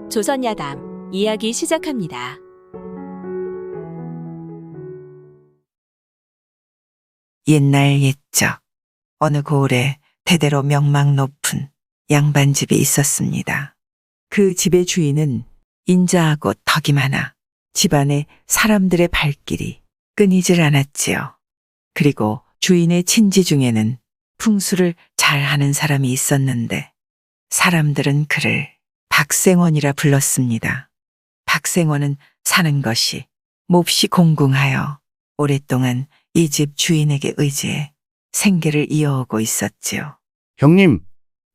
조선야담 이야기 시작합니다. 옛날 옛적 어느 고을에 대대로 명망 높은 양반집이 있었습니다. 그 집의 주인은 인자하고 덕이 많아 집안의 사람들의 발길이 끊이질 않았지요. 그리고 주인의 친지 중에는 풍수를 잘하는 사람이 있었는데 사람들은 그를 박생원이라 불렀습니다. 박생원은 사는 것이 몹시 공공하여 오랫동안 이 집 주인에게 의지해 생계를 이어오고 있었지요. 형님,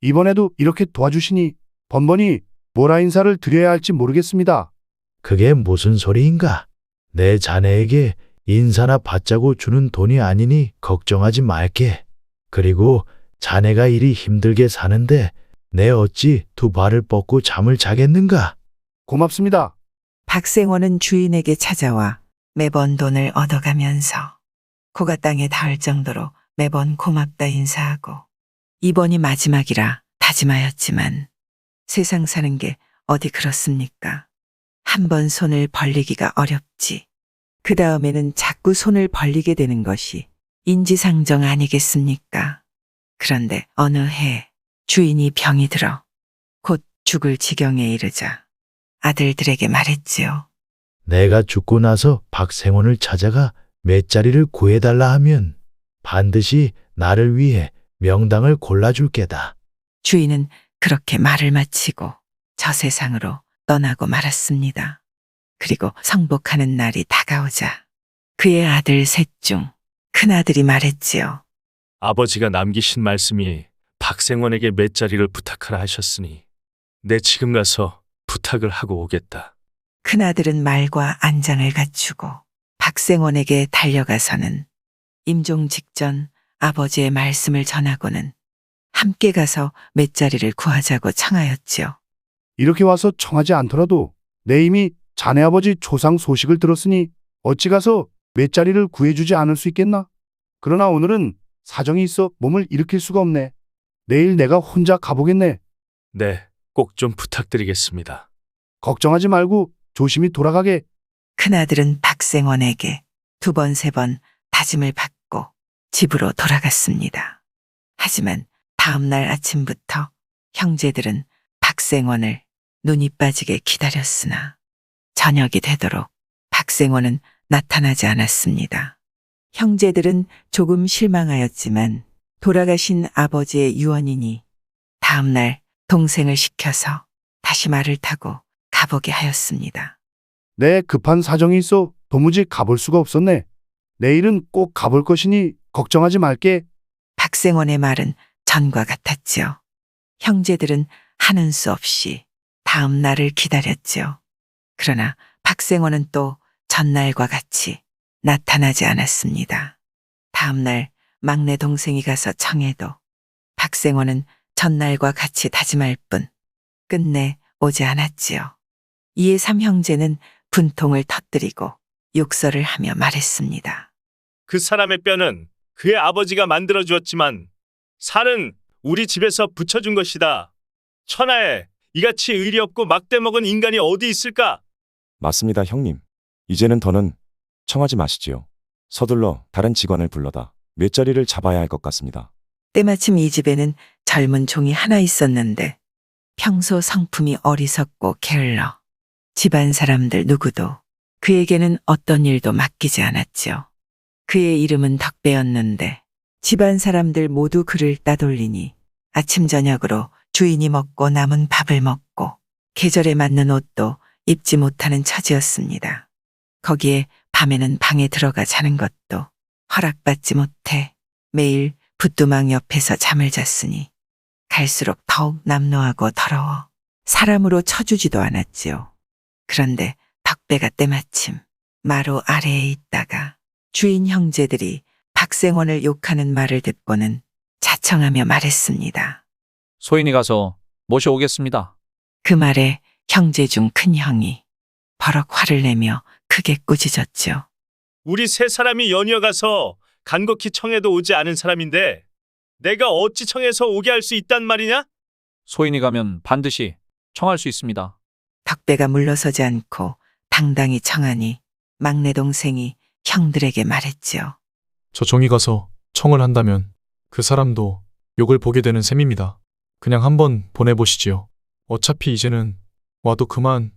이번에도 이렇게 도와주시니 번번이 뭐라 인사를 드려야 할지 모르겠습니다. 그게 무슨 소리인가? 내 자네에게 인사나 받자고 주는 돈이 아니니 걱정하지 말게. 그리고 자네가 이리 힘들게 사는데 내 어찌 두 발을 뻗고 잠을 자겠는가? 고맙습니다. 박생원은 주인에게 찾아와 매번 돈을 얻어가면서 코가 땅에 닿을 정도로 매번 고맙다 인사하고 이번이 마지막이라 다짐하였지만 세상 사는 게 어디 그렇습니까? 한 번 손을 벌리기가 어렵지. 그 다음에는 자꾸 손을 벌리게 되는 것이 인지상정 아니겠습니까? 그런데 어느 해 주인이 병이 들어 곧 죽을 지경에 이르자 아들들에게 말했지요. 내가 죽고 나서 박생원을 찾아가 맷자리를 구해달라 하면 반드시 나를 위해 명당을 골라줄 게다. 주인은 그렇게 말을 마치고 저 세상으로 떠나고 말았습니다. 그리고 성복하는 날이 다가오자 그의 아들 셋 중 큰아들이 말했지요. 아버지가 남기신 말씀이 박생원에게 맷자리를 부탁하라 하셨으니 내 지금 가서 부탁을 하고 오겠다. 큰아들은 말과 안장을 갖추고 박생원에게 달려가서는 임종 직전 아버지의 말씀을 전하고는 함께 가서 맷자리를 구하자고 청하였지요. 이렇게 와서 청하지 않더라도 내 이미 자네 아버지 조상 소식을 들었으니 어찌 가서 맷자리를 구해주지 않을 수 있겠나? 그러나 오늘은 사정이 있어 몸을 일으킬 수가 없네. 내일 내가 혼자 가보겠네. 네, 꼭 좀 부탁드리겠습니다. 걱정하지 말고 조심히 돌아가게. 큰아들은 박생원에게 두 번, 세 번 다짐을 받고 집으로 돌아갔습니다. 하지만 다음 날 아침부터 형제들은 박생원을 눈이 빠지게 기다렸으나 저녁이 되도록 박생원은 나타나지 않았습니다. 형제들은 조금 실망하였지만 돌아가신 아버지의 유언이니 다음 날 동생을 시켜서 다시 말을 타고 가보게 하였습니다. 내 급한 사정이 있어 도무지 가볼 수가 없었네. 내일은 꼭 가볼 것이니 걱정하지 말게. 박생원의 말은 전과 같았지요. 형제들은 하는 수 없이 다음 날을 기다렸지요. 그러나 박생원은 또 전날과 같이 나타나지 않았습니다. 다음 날 막내 동생이 가서 청해도 박생원은 전날과 같이 다짐할 뿐 끝내 오지 않았지요. 이에 삼형제는 분통을 터뜨리고 욕설을 하며 말했습니다. 그 사람의 뼈는 그의 아버지가 만들어 주었지만 살은 우리 집에서 붙여준 것이다. 천하에 이같이 의리 없고 막대 먹은 인간이 어디 있을까? 맞습니다, 형님. 이제는 더는 청하지 마시지요. 서둘러 다른 직원을 불러다 맷자리를 잡아야 할 것 같습니다. 때마침 이 집에는 젊은 종이 하나 있었는데 평소 성품이 어리석고 게을러 집안 사람들 누구도 그에게는 어떤 일도 맡기지 않았지요. 그의 이름은 덕배였는데 집안 사람들 모두 그를 따돌리니 아침 저녁으로 주인이 먹고 남은 밥을 먹고 계절에 맞는 옷도 입지 못하는 처지였습니다. 거기에 밤에는 방에 들어가 자는 것도 허락받지 못해 매일 붓두막 옆에서 잠을 잤으니 갈수록 더욱 남노하고 더러워 사람으로 쳐주지도 않았지요. 그런데 덕배가 때마침 마루 아래에 있다가 주인 형제들이 박생원을 욕하는 말을 듣고는 자청하며 말했습니다. 소인이 가서 모셔오겠습니다. 그 말에 형제 중 큰 형이 버럭 화를 내며 크게 꾸짖었죠. 우리 세 사람이 연이어 가서 간곡히 청해도 오지 않은 사람인데 내가 어찌 청해서 오게 할 수 있단 말이냐? 소인이 가면 반드시 청할 수 있습니다. 덕배가 물러서지 않고 당당히 청하니 막내 동생이 형들에게 말했지요. 저 종이 가서 청을 한다면 그 사람도 욕을 보게 되는 셈입니다. 그냥 한번 보내보시지요. 어차피 이제는 와도 그만,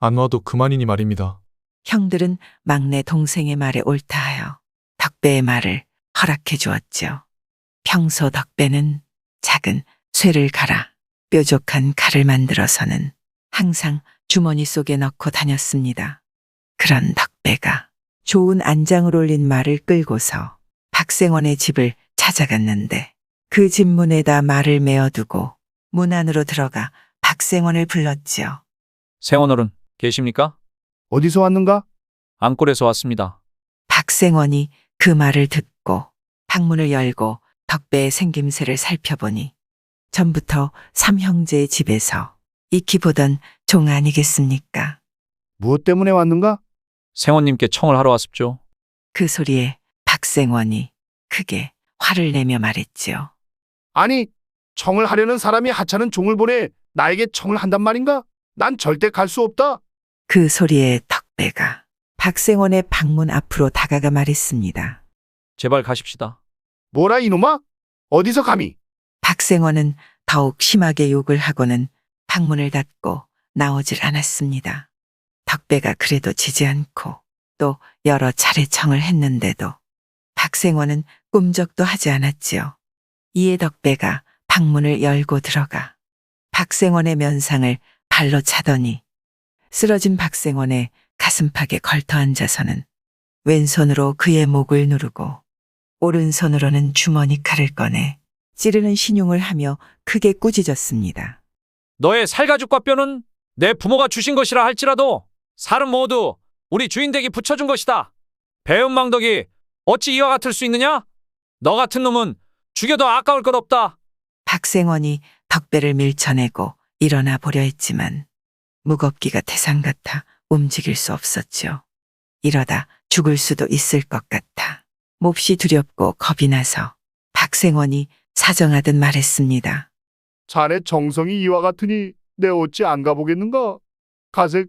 안 와도 그만이니 말입니다. 형들은 막내 동생의 말에 옳다하여 덕배의 말을 허락해 주었지요. 평소 덕배는 작은 쇠를 갈아 뾰족한 칼을 만들어서는 항상 주머니 속에 넣고 다녔습니다. 그런 덕배가 좋은 안장을 올린 말을 끌고서 박생원의 집을 찾아갔는데 그 집 문에다 말을 메어두고 문 안으로 들어가 박생원을 불렀지요. 생원어른 계십니까? 어디서 왔는가? 안골에서 왔습니다. 박생원이 그 말을 듣고 방문을 열고 덕배의 생김새를 살펴보니 전부터 삼형제의 집에서 익히 보던 종 아니겠습니까? 무엇 때문에 왔는가? 생원님께 청을 하러 왔습죠. 그 소리에 박생원이 크게 화를 내며 말했지요. 아니, 청을 하려는 사람이 하찮은 종을 보내 나에게 청을 한단 말인가? 난 절대 갈 수 없다. 그 소리에 덕배가 박생원의 방문 앞으로 다가가 말했습니다. 제발 가십시다. 뭐라 이놈아? 어디서 감히? 박생원은 더욱 심하게 욕을 하고는 방문을 닫고 나오질 않았습니다. 덕배가 그래도 지지 않고 또 여러 차례 청을 했는데도 박생원은 꿈쩍도 하지 않았지요. 이에 덕배가 방문을 열고 들어가 박생원의 면상을 발로 차더니 쓰러진 박생원의 가슴팍에 걸터 앉아서는 왼손으로 그의 목을 누르고 오른손으로는 주머니 칼을 꺼내 찌르는 신용을 하며 크게 꾸짖었습니다. 너의 살가죽과 뼈는 내 부모가 주신 것이라 할지라도 살은 모두 우리 주인댁이 붙여준 것이다. 배은망덕이 어찌 이와 같을 수 있느냐? 너 같은 놈은 죽여도 아까울 것 없다. 박생원이 덕배를 밀쳐내고 일어나 보려 했지만 무겁기가 태산 같아 움직일 수 없었죠. 이러다 죽을 수도 있을 것 같아 몹시 두렵고 겁이 나서 박생원이 사정하듯 말했습니다. 자네 정성이 이와 같으니 내 어찌 안 가보겠는가? 가세.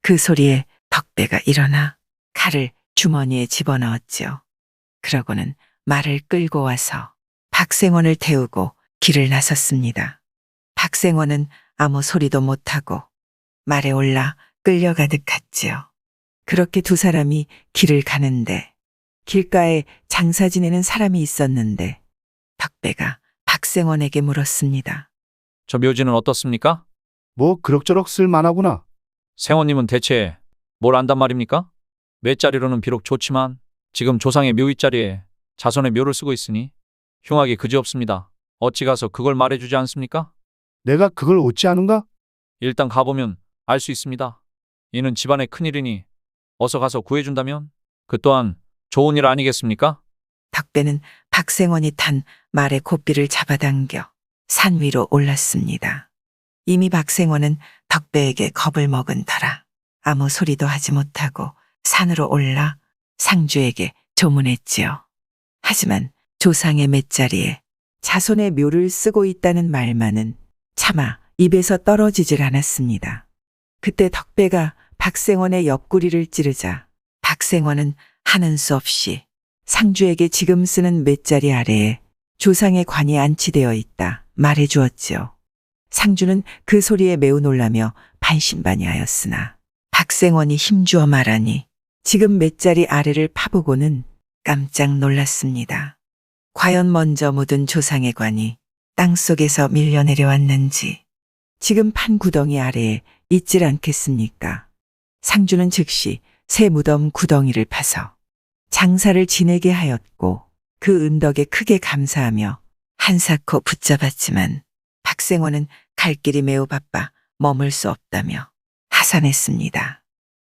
그 소리에 덕배가 일어나 칼을 주머니에 집어넣었지요. 그러고는 말을 끌고 와서 박생원을 태우고 길을 나섰습니다. 박생원은 아무 소리도 못하고 말에 올라 끌려가듯 갔지요. 그렇게 두 사람이 길을 가는데 길가에 장사 지내는 사람이 있었는데 덕배가 박생원에게 물었습니다. 저 묘지는 어떻습니까? 뭐 그럭저럭 쓸만하구나. 생원님은 대체 뭘 안단 말입니까? 맷자리로는 비록 좋지만 지금 조상의 묘 윗자리에 자손의 묘를 쓰고 있으니 흉하기 그지없습니다. 어찌 가서 그걸 말해주지 않습니까? 내가 그걸 어찌 아는가? 일단 가보면 알 수 있습니다. 이는 집안의 큰일이니 어서 가서 구해준다면 그 또한 좋은 일 아니겠습니까? 덕배는 박생원이 탄 말의 고삐를 잡아당겨 산 위로 올랐습니다. 이미 박생원은 덕배에게 겁을 먹은 터라 아무 소리도 하지 못하고 산으로 올라 상주에게 조문했지요. 하지만 조상의 맷자리에 자손의 묘를 쓰고 있다는 말만은 차마 입에서 떨어지질 않았습니다. 그때 덕배가 박생원의 옆구리를 찌르자 박생원은 하는 수 없이 상주에게 지금 쓰는 맷자리 아래에 조상의 관이 안치되어 있다 말해 주었지요. 상주는 그 소리에 매우 놀라며 반신반의하였으나 박생원이 힘주어 말하니 지금 맷자리 아래를 파보고는 깜짝 놀랐습니다. 과연 먼저 묻은 조상의 관이 땅속에서 밀려 내려왔는지 지금 판 구덩이 아래에 있질 않겠습니까? 상주는 즉시 새 무덤 구덩이를 파서 장사를 지내게 하였고 그 은덕에 크게 감사하며 한사코 붙잡았지만 박생원은 갈 길이 매우 바빠 머물 수 없다며 하산했습니다.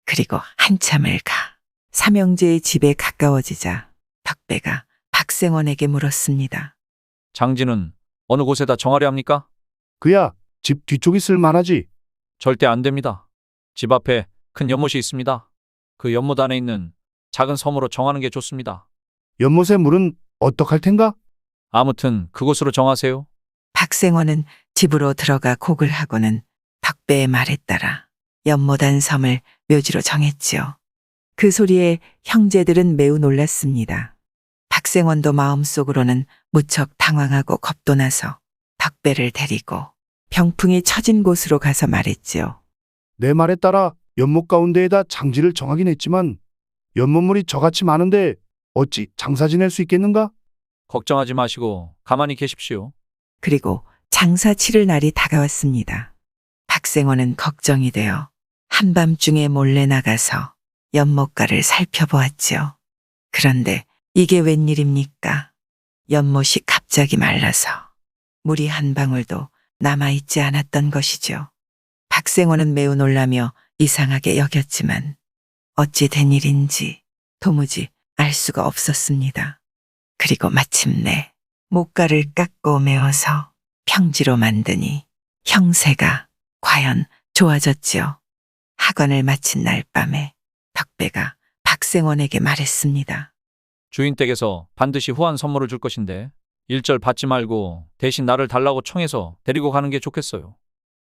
그리고 한참을 가 삼형제의 집에 가까워지자 덕배가 박생원에게 물었습니다. 장지는 어느 곳에다 정하려 합니까? 그야 집 뒤쪽이 쓸만하지. 절대 안 됩니다. 집 앞에 큰 연못이 있습니다. 그 연못 안에 있는 작은 섬으로 정하는 게 좋습니다. 연못의 물은 어떡할 텐가? 아무튼 그곳으로 정하세요. 박생원은 집으로 들어가 곡을 하고는 덕배의 말에 따라 연못안 섬을 묘지로 정했지요. 그 소리에 형제들은 매우 놀랐습니다. 박생원도 마음속으로는 무척 당황하고 겁도 나서 덕배를 데리고 병풍이 처진 곳으로 가서 말했지요. 내 말에 따라 연못 가운데에다 장지를 정하긴 했지만 연못물이 저같이 많은데 어찌 장사 지낼 수 있겠는가? 걱정하지 마시고 가만히 계십시오. 그리고 장사 치를 날이 다가왔습니다. 박생원은 걱정이 되어 한밤중에 몰래 나가서 연못가를 살펴보았지요. 그런데 이게 웬일입니까? 연못이 갑자기 말라서 물이 한 방울도 남아있지 않았던 것이죠. 박생원은 매우 놀라며 이상하게 여겼지만 어찌 된 일인지 도무지 알 수가 없었습니다. 그리고 마침내 목가를 깎고 메워서 평지로 만드니 형세가 과연 좋아졌지요. 학원을 마친 날 밤에 덕배가 박생원에게 말했습니다. 주인 댁에서 반드시 후한 선물을 줄 것인데 일절 받지 말고 대신 나를 달라고 청해서 데리고 가는 게 좋겠어요.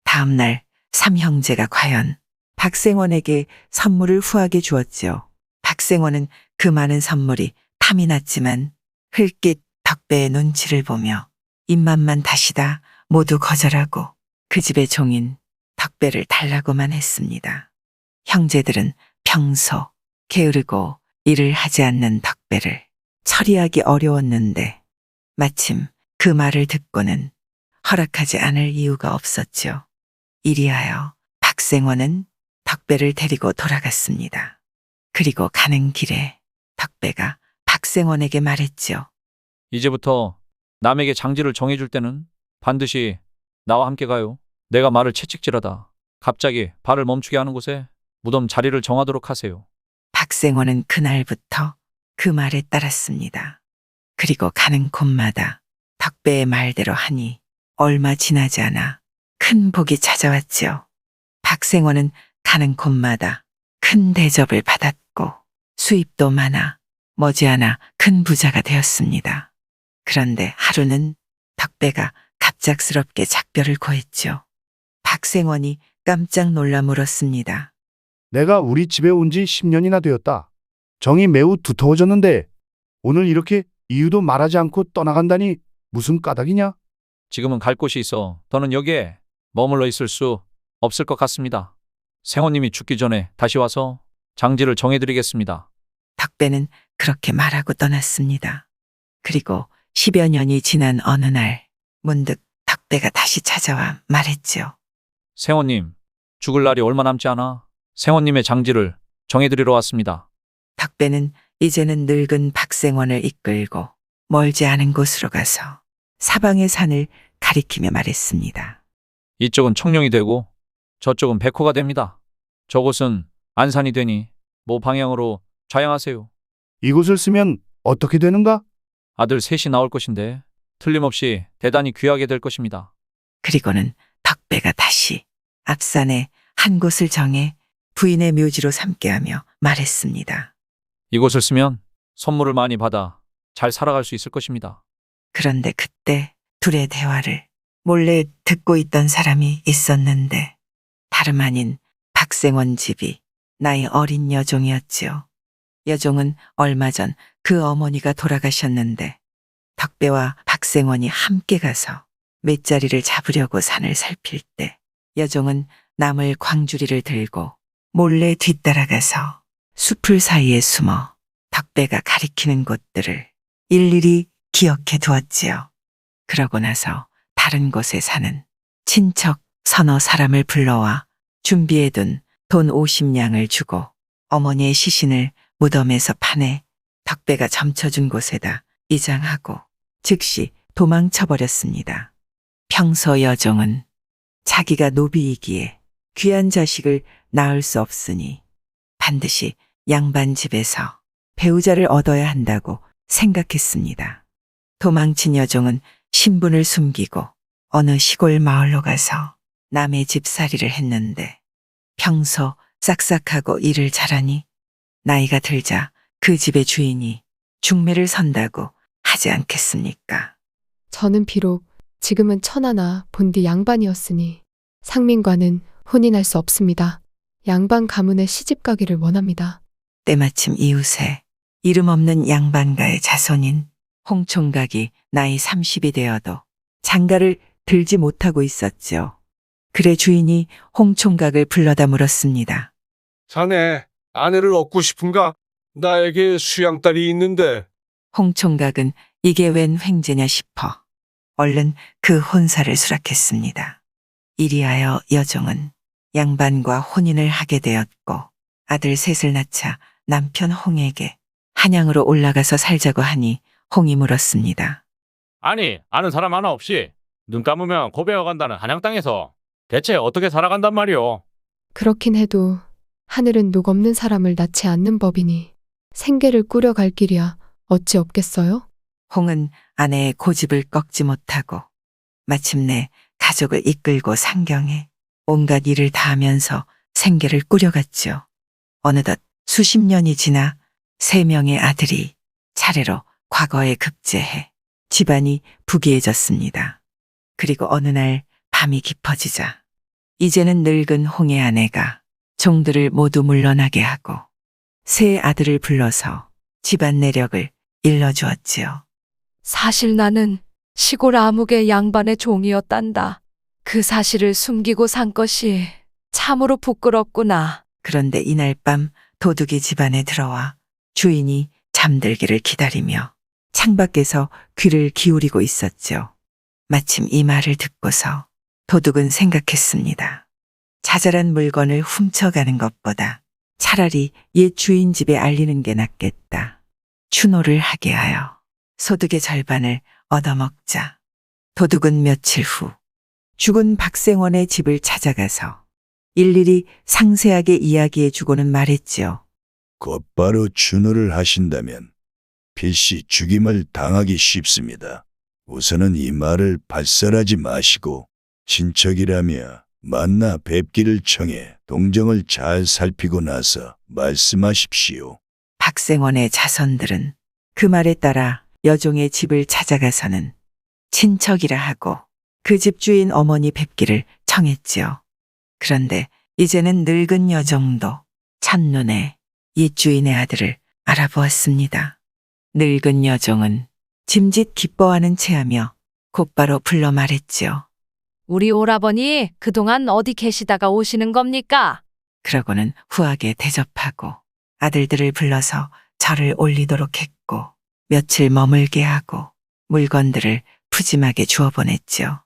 다음 날 삼형제가 과연 박생원에게 선물을 후하게 주었지요. 박생원은 그 많은 선물이 탐이 났지만 흘낏 덕배의 눈치를 보며 입맛만 다시다 모두 거절하고 그 집의 종인 덕배를 달라고만 했습니다. 형제들은 평소 게으르고 일을 하지 않는 덕배를 처리하기 어려웠는데 마침 그 말을 듣고는 허락하지 않을 이유가 없었죠. 이리하여 박생원은 덕배를 데리고 돌아갔습니다. 그리고 가는 길에 덕배가 박생원에게 말했지요. 이제부터 남에게 장지를 정해줄 때는 반드시 나와 함께 가요. 내가 말을 채찍질하다 갑자기 발을 멈추게 하는 곳에 무덤 자리를 정하도록 하세요. 박생원은 그날부터 그 말에 따랐습니다. 그리고 가는 곳마다 덕배의 말대로 하니 얼마 지나지 않아 큰 복이 찾아왔지요. 박생원은 가는 곳마다 큰 대접을 받았고 수입도 많아 머지않아 큰 부자가 되었습니다. 그런데 하루는 덕배가 갑작스럽게 작별을 고했죠. 박생원이 깜짝 놀라 물었습니다. 내가 우리 집에 온 지 10년이나 되었다. 정이 매우 두터워졌는데 오늘 이렇게 이유도 말하지 않고 떠나간다니 무슨 까닭이냐? 지금은 갈 곳이 있어 더는 여기에 머물러 있을 수 없을 것 같습니다. 생호님이 죽기 전에 다시 와서 장지를 정해드리겠습니다. 덕배는 그렇게 말하고 떠났습니다. 그리고 10여 년이 지난 어느 날 문득 덕배가 다시 찾아와 말했지요. 생호님, 죽을 날이 얼마 남지 않아 생호님의 장지를 정해드리러 왔습니다. 덕배는 이제는 늙은 박생원을 이끌고 멀지 않은 곳으로 가서 사방의 산을 가리키며 말했습니다. 이쪽은 청룡이 되고 저쪽은 백호가 됩니다. 저곳은 안산이 되니 모 방향으로 좌양하세요. 이곳을 쓰면 어떻게 되는가? 아들 셋이 나올 것인데 틀림없이 대단히 귀하게 될 것입니다. 그리고는 덕배가 다시 앞산에 한 곳을 정해 부인의 묘지로 삼게 하며 말했습니다. 이곳을 쓰면 선물을 많이 받아 잘 살아갈 수 있을 것입니다. 그런데 그때 둘의 대화를 몰래 듣고 있던 사람이 있었는데 다름 아닌 박생원 집이 나이 어린 여종이었지요. 여종은 얼마 전 그 어머니가 돌아가셨는데 덕배와 박생원이 함께 가서 맷자리를 잡으려고 산을 살필 때 여종은 나물 광주리를 들고 몰래 뒤따라가서 숲을 사이에 숨어 덕배가 가리키는 곳들을 일일이 기억해 두었지요. 그러고 나서 다른 곳에 사는 친척 서너 사람을 불러와 준비해둔 돈 50냥을 주고 어머니의 시신을 무덤에서 파내 덕배가 점쳐준 곳에다 이장하고 즉시 도망쳐버렸습니다. 평소 여종은 자기가 노비이기에 귀한 자식을 낳을 수 없으니 반드시 양반 집에서 배우자를 얻어야 한다고 생각했습니다. 도망친 여종은 신분을 숨기고 어느 시골 마을로 가서 남의 집살이를 했는데 평소 싹싹하고 일을 잘하니 나이가 들자 그 집의 주인이 중매를 선다고 하지 않겠습니까? 저는 비록 지금은 천하나 본디 양반이었으니 상민과는 혼인할 수 없습니다. 양반 가문에 시집 가기를 원합니다. 때마침 이웃에 이름 없는 양반가의 자손인 홍총각이 나이 30이 되어도 장가를 들지 못하고 있었죠. 그래 주인이 홍총각을 불러다 물었습니다. 자네, 아내를 얻고 싶은가? 나에게 수양딸이 있는데. 홍총각은 이게 웬 횡재냐 싶어 얼른 그 혼사를 수락했습니다. 이리하여 여종은 양반과 혼인을 하게 되었고 아들 셋을 낳자 남편 홍에게 한양으로 올라가서 살자고 하니 홍이 물었습니다. 아니, 아는 사람 하나 없이 눈 감으면 고베어 간다는 한양 땅에서 대체 어떻게 살아간단 말이오? 그렇긴 해도 하늘은 녹 없는 사람을 낳지 않는 법이니 생계를 꾸려갈 길이야 어찌 없겠어요? 홍은 아내의 고집을 꺾지 못하고 마침내 가족을 이끌고 상경해 온갖 일을 다하면서 생계를 꾸려갔죠. 어느덧 수십 년이 지나 3명의 아들이 차례로 과거에 급제해 집안이 부귀해졌습니다. 그리고 어느 날 밤이 깊어지자 이제는 늙은 홍의 아내가 종들을 모두 물러나게 하고 세 아들을 불러서 집안 내력을 일러주었지요. 사실 나는 시골 아무개 양반의 종이었단다. 그 사실을 숨기고 산 것이 참으로 부끄럽구나. 그런데 이날 밤 도둑이 집안에 들어와 주인이 잠들기를 기다리며 창밖에서 귀를 기울이고 있었죠. 마침 이 말을 듣고서 도둑은 생각했습니다. 자잘한 물건을 훔쳐가는 것보다 차라리 옛 주인 집에 알리는 게 낫겠다. 추노를 하게 하여 소득의 절반을 얻어먹자. 도둑은 며칠 후 죽은 박생원의 집을 찾아가서 일일이 상세하게 이야기해 주고는 말했지요. 곧바로 추노를 하신다면 필시 죽임을 당하기 쉽습니다. 우선은 이 말을 발설하지 마시고 친척이라며 만나 뵙기를 청해 동정을 잘 살피고 나서 말씀하십시오. 박생원의 자손들은 그 말에 따라 여종의 집을 찾아가서는 친척이라 하고 그 집주인 어머니 뵙기를 청했지요. 그런데 이제는 늙은 여종도 첫눈에 옛 주인의 아들을 알아보았습니다. 늙은 여종은 짐짓 기뻐하는 체하며 곧바로 불러 말했지요. 우리 오라버니 그동안 어디 계시다가 오시는 겁니까? 그러고는 후하게 대접하고 아들들을 불러서 절을 올리도록 했고 며칠 머물게 하고 물건들을 푸짐하게 주어 보냈지요.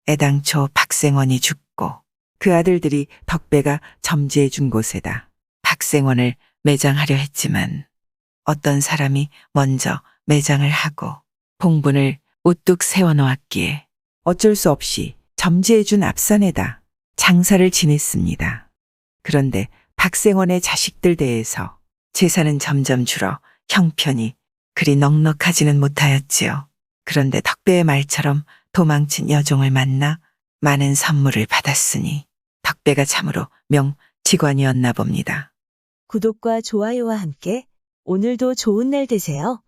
애당초 박생원이 죽고 그 아들들이 덕배가 점지해 준 곳에다 박생원을 매장하려 했지만 어떤 사람이 먼저 매장을 하고 봉분을 우뚝 세워놓았기에 어쩔 수 없이 점지해 준 앞산에다 장사를 지냈습니다. 그런데 박생원의 자식들 대해서 재산은 점점 줄어 형편이 그리 넉넉하지는 못하였지요. 그런데 덕배의 말처럼 도망친 여종을 만나 많은 선물을 받았으니 덕배가 참으로 명직원이었나 봅니다. 구독과 좋아요와 함께 오늘도 좋은 날 되세요.